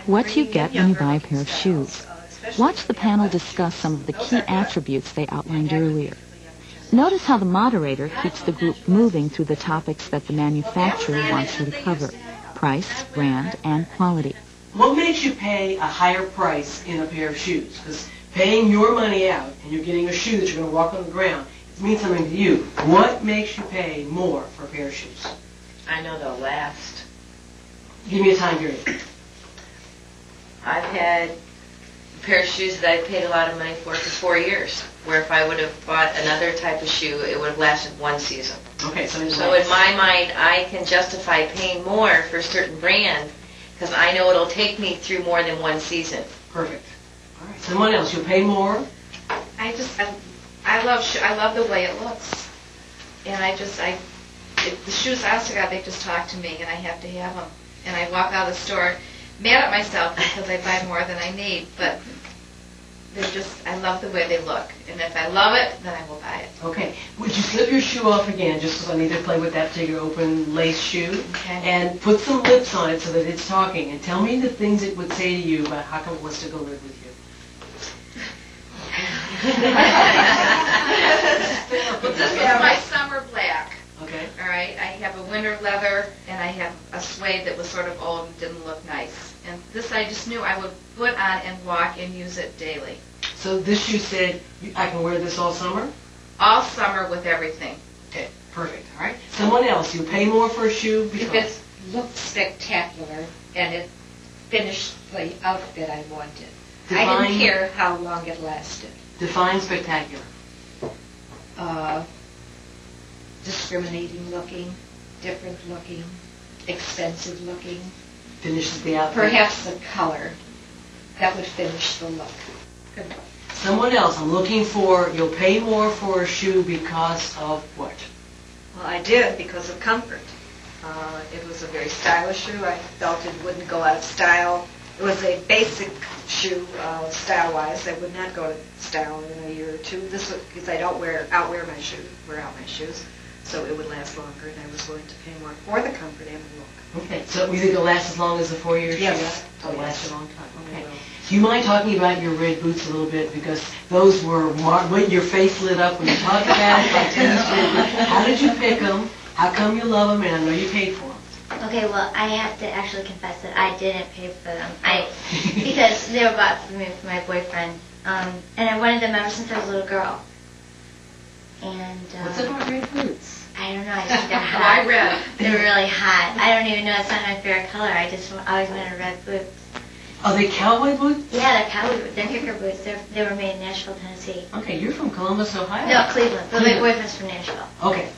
What do you get when you buy a pair of shoes? Watch the panel discuss some of the key attributes they outlined earlier. Notice how the moderator keeps the group moving through the topics that the manufacturer wants you to cover: price, brand, and quality. What makes you pay a higher price in a pair of shoes? Because paying your money out and you're getting a shoe that you're going to walk on the ground, it means something to you. What makes you pay more for a pair of shoes? I know they'll last. Give me a time period. I've had a pair of shoes that I paid a lot of money for 4 years, where if I would have bought another type of shoe, it would have lasted one season. Okay, so in my mind, I can justify paying more for a certain brand because I know it'll take me through more than one season. Perfect. All right. Someone else, you'll pay more? I love the way it looks. And the shoes I also got, they just talk to me, and I have to have them. And I walk out of the store mad at myself because I buy more than I need, but I love the way they look. And if I love it, then I will buy it. Okay. Would you slip your shoe off again, just because I need to play with that particular open lace shoe? Okay. And put some lips on it so that it's talking. And tell me the things it would say to you about how come it wants to go live with you. This is my summer black. Okay. All right. I have a winter leather, and I have a suede that was sort of old and didn't look nice. And this I just knew I would put on and walk and use it daily. So this shoe said, I can wear this all summer? All summer with everything. Okay, perfect. All right. Someone else, you pay more for a shoe because... If it looked spectacular and it finished the outfit I wanted. I didn't care how long it lasted. Define spectacular. Discriminating looking, different looking, expensive looking. Finishes the outfit. Perhaps the color. That would finish the look. Good. Someone else, I'm looking for, you'll pay more for a shoe because of what? Well, I did because of comfort. It was a very stylish shoe. I felt it wouldn't go out of style. It was a basic shoe, style-wise. That would not go out of style in a year or two. This was because I don't wear out my shoes, so it would last longer, and I was willing to pay more for the comfort and the look. Okay, so you think it'll last as long as the 4-year shoe? Yes. It'll last a long time. Okay. Do you mind talking about your red boots a little bit? Because those were, when your face lit up when you talked about it. Like tennis red boots. How did you pick them? How come you love them? And I know you paid for them. Okay, well, I have to actually confess that I didn't pay for them. Because they were bought for me for my boyfriend. And I wanted them ever since I was a little girl. And what's about red boots? I don't know. I think they're hot. Why red? They're really hot. I don't even know. It's not my favorite color. I just always wanted red boots. Are they cowboy boots? Yeah, they're cowboy boots. They're kicker boots. They were made in Nashville, Tennessee. Okay, you're from Columbus, Ohio? No, Cleveland. But my boyfriend's from Nashville. Okay,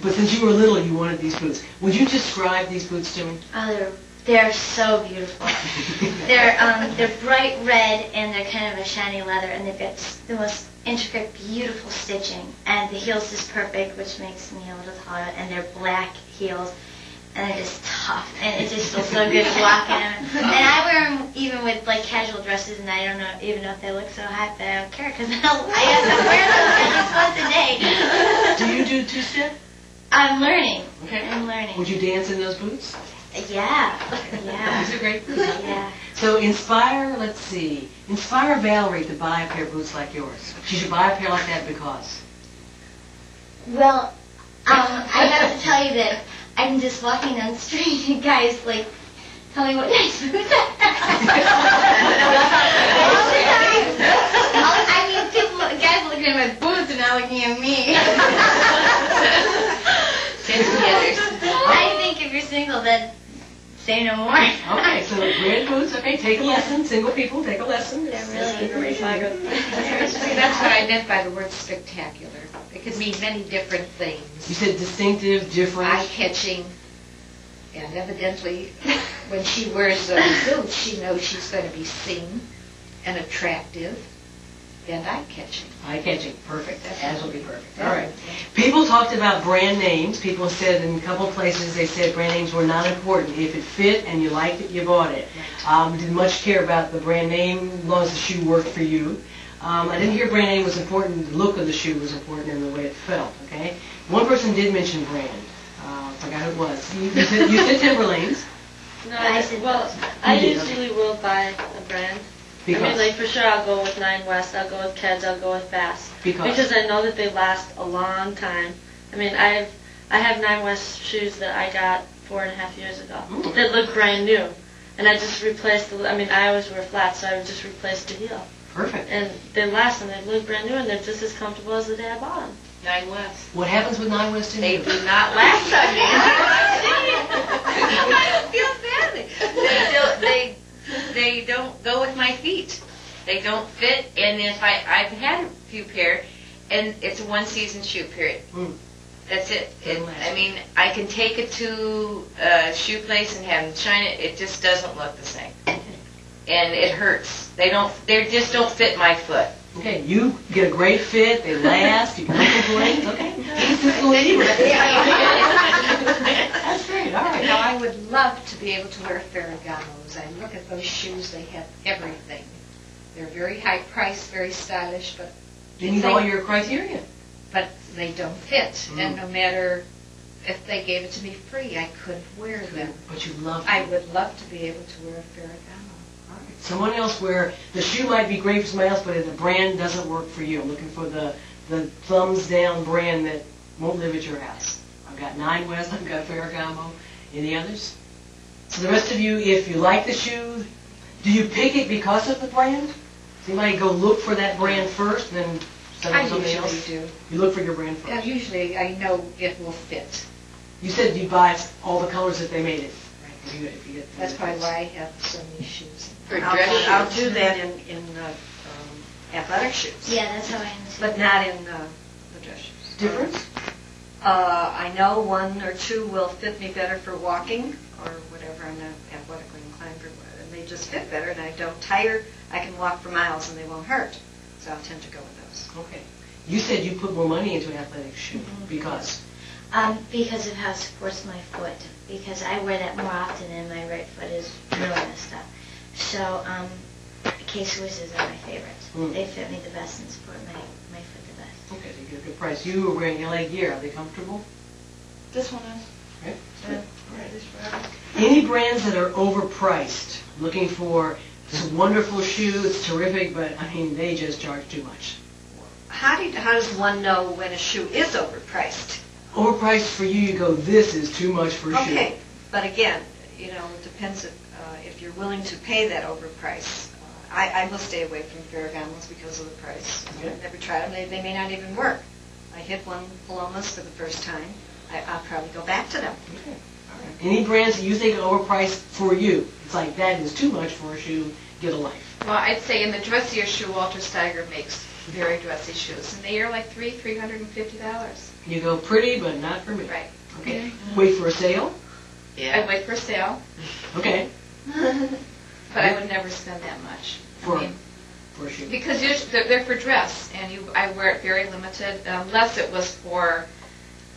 but since you were little, you wanted these boots. Would you describe these boots to me? Oh, they're so beautiful. They're bright red and they're kind of a shiny leather, and they've got the most intricate, beautiful stitching. And the heel's just perfect, which makes me a little taller. And they're black heels, and they're just tough, and it just feels so good to walk in them. And I wear them even with like casual dresses, and I don't even know if they look so hot, but I don't care because I wear them at least once a day. Do you do two-step? I'm learning. Okay. I'm learning. Would you dance in those boots? Yeah. These are great boots. Yeah. So inspire Valerie to buy a pair of boots like yours. She should buy a pair like that because? Well, I have to tell you that I'm just walking down the street and guys like tell me what nice boots I mean, guys looking at my boots and not looking at me. I think if you're single, then say no more. Okay, so red boots. Okay, take a lesson. Single people, take a lesson. They're really That's what I meant by the word spectacular. It could mean many different things. You said distinctive, different. Eye-catching. And evidently, when she wears those boots, she knows she's going to be seen and attractive and eye-catching. Eye-catching, perfect. That will be perfect. All right. People talked about brand names. People said in a couple of places they said brand names were not important. If it fit and you liked it, you bought it. Didn't much care about the brand name as long as the shoe worked for you. I didn't hear brand name was important. The look of the shoe was important and the way it felt. Okay. One person did mention brand. I forgot who it was. You said Timberlands. No, I said well, those. I You did, usually will buy a brand. I mean, Because? like for sure, I'll go with Nine West, I'll go with Keds, I'll go with Bass. Because? I know that they last a long time. I mean, I have Nine West shoes that I got 4.5 years ago Ooh. that look brand new, and I just replaced the. I mean, I always wear flats, so I would just replace the heel, Perfect. and they last and they look brand new, and they're just as comfortable as the day I bought them. Nine West. What happens with Nine West in They you? do not last on me. I feel badly. They don't go with my feet. They don't fit, and if I've had a few pair, and it's a one-season shoe period. Mm. That's it. Doesn't last. I mean, I can take it to a shoe place and have them shine it. It just doesn't look the same, and it hurts. They just don't fit my foot. Okay, you get a great fit, they last, you can complain, okay? That's great, all right. Now, I would love to be able to wear Ferragamos. I look at those shoes, they have everything. They're very high priced, very stylish, but They meet all your criteria. they don't fit. Mm. And no matter if they gave it to me free, I couldn't wear them. But you love I them. would love to be able to wear a Ferragamo. All right. Someone else where the shoe might be great for somebody else, but the brand doesn't work for you. I'm looking for the thumbs down brand that won't live at your house. I've got Nine West, I've got Ferragamo. Any others? So the rest of you, if you like the shoe, do you pick it because of the brand? So you might go look for that brand first, then send I it to somebody usually else? do. You look for your brand first. Usually I know it will fit. You said you buy all the colors that they made it. If you get That's probably why I have so many shoes. For dress shoes. I'll do that in athletic shoes, Yeah, that's how I am too. but not in the dress shoes. Difference? I know one or two will fit me better for walking or whatever. I'm not athletically inclined for, and they just fit better, and I don't tire. I can walk for miles and they won't hurt, so I'll tend to go with those. Okay. You said you put more money into an athletic shoe because? Because of how it supports my foot. Because I wear that more often and my right foot is really messed up. So, K-Swisses are my favorites. Mm. They fit me the best and support my foot the best. Okay, so you get a good price. You were wearing LA Gear. Are they comfortable? This one is. Okay. Yeah, wear this forever. Any brands that are overpriced, looking for it's a wonderful shoe, it's terrific, but I mean, they just charge too much. How does one know when a shoe is overpriced? Overpriced for you, you go, this is too much for a shoe. Okay, but again, it depends if you're willing to pay that overprice. I will stay away from Ferragamos because of the price. Okay. I've never tried them. They may not even work. I hit one Palomas for the first time. I'll probably go back to them. Okay. All right. Any brands that you think are overpriced for you? It's like, that is too much for a shoe, get a life. Well, I'd say in the dressier shoe, Walter Steiger makes very dressy shoes, and they are like $350. You go pretty, but not for me. Right. Okay. Wait for a sale? I wait for sale, Okay. but I would never spend that much. For, I mean, for a shoe. because they're for dress, and I wear it very limited, unless it was for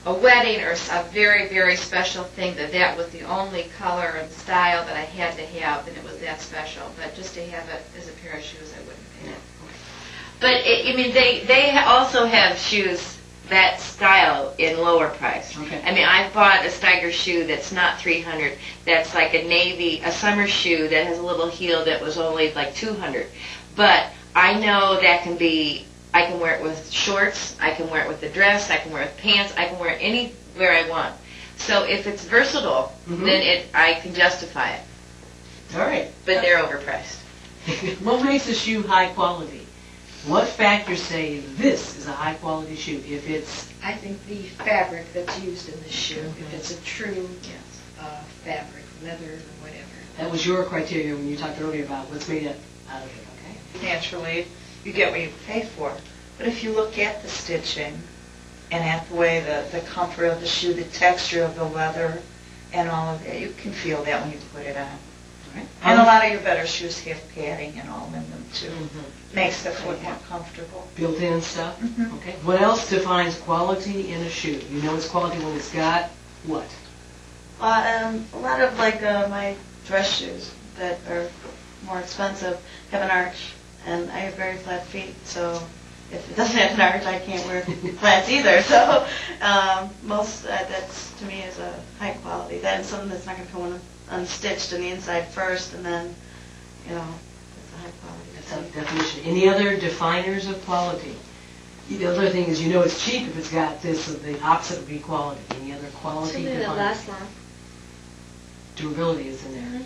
a wedding or a very, very special thing, that was the only color and style that I had to have, and it was that special. But just to have it as a pair of shoes, I wouldn't pay it. But they also have shoes that style in lower price. Okay. I mean, I bought a Steiger shoe that's not $300. That's like a summer shoe that has a little heel that was only like $200. But I know that I can wear it with shorts, I can wear it with a dress, I can wear it with pants, I can wear it anywhere I want. So if it's versatile, then I can justify it. All right. But they're overpriced. What makes a shoe high quality? What factors say this is a high quality shoe? If it's I think the fabric that's used in the shoe, if it's a true fabric, leather or whatever. that was your criteria when you talked earlier about what's made out of it, okay? Naturally, you get what you pay for. But if you look at the stitching and at the way the comfort of the shoe, the texture of the leather, and all of that, you can feel that when you put it on. Right. And a lot of your better shoes have padding and all in them too. Makes the foot more comfortable. Built-in stuff? Mhm. Okay. What else defines quality in a shoe? You know it's quality when it's got what? A lot of my dress shoes that are more expensive have an arch, and I have very flat feet, so if it doesn't have an arch, I can't wear flats either. So most that's to me is a high quality. That's something that's not going to come unstitched in the inside first, and then it's a high quality. That's a definition. Any other definers of quality? The other thing is, it's cheap if it's got this, so the opposite would be quality. Any other quality Something definers? that lasts long. Durability is in there.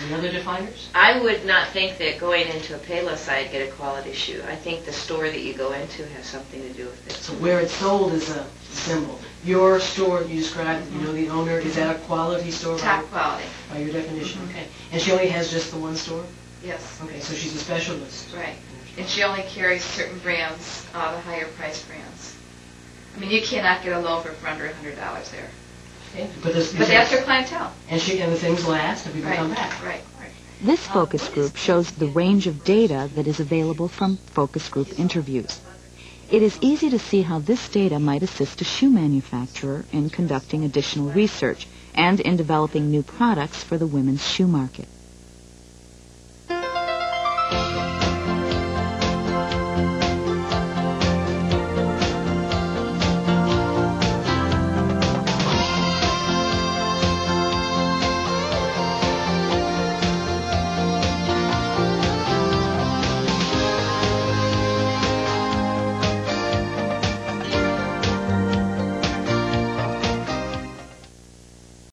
Any other definers? I would not think that going into a Payless I'd get a quality shoe. I think the store that you go into has something to do with it. So where it's sold is a symbol. Your store, you described, the owner, is that a quality store? Top quality. By your definition, okay. And she only has just the one store? Yes. Okay, so she's a specialist. Right. And she only carries certain brands, the higher price brands. I mean, you cannot get a loafer for under $100 there. Okay. But that's her clientele. And the things last and people come back. Right. This focus group shows the range of data that is available from focus group interviews. It is easy to see how this data might assist a shoe manufacturer in conducting additional research and in developing new products for the women's shoe market.